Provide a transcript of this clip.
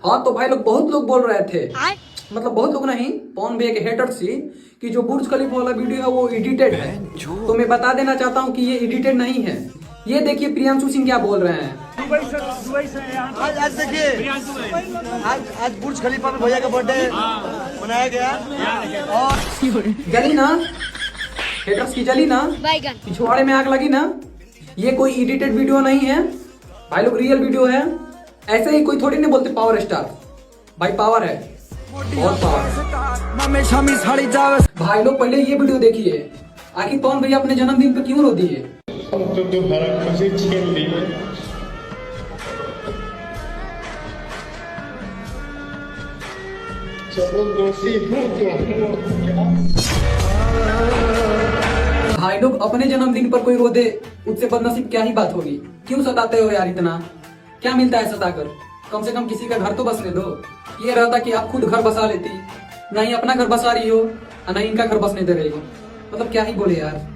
हाँ तो भाई लोग बहुत लोग बोल रहे थे, मतलब बहुत लोग नहीं, पवन भैया के हेटर्स ही, कि जो बुर्ज खलीफा वाला वीडियो है वो एडिटेड है। तो मैं बता देना चाहता हूँ कि ये एडिटेड नहीं है। ये देखिए प्रियांशु सिंह क्या बोल रहे हैं। आज देखिए, आज बुर्ज खलीफा में भैया का बर्थडे मनाया गया और जली ना, हेटर्स की जली ना, पिछवाड़े में आग लगी ना। ये कोई एडिटेड वीडियो नहीं है भाई लोग, रियल वीडियो है। ऐसे ही कोई थोड़ी नहीं बोलते पावर स्टार, भाई पावर है, बहुत पावर है। भाई लोग पहले ये वीडियो देखिए, आखिर पवन भैया अपने जन्मदिन पे क्यों रो दिए। तो तुम्हारा खुशी छीन ली। चलो दोषी हूँ भाई लोग अपने जन्मदिन पर कोई रो दे, उससे बदनसीब क्या ही बात होगी। क्यों सताते हो यार इतना, क्या मिलता है सताकर। कम से कम किसी का घर तो बसने दो। ये रहता कि आप खुद घर बसा लेती, नहीं अपना घर बसा रही हो, नहीं इनका घर बसने दे रही हो। मतलब क्या ही बोले यार।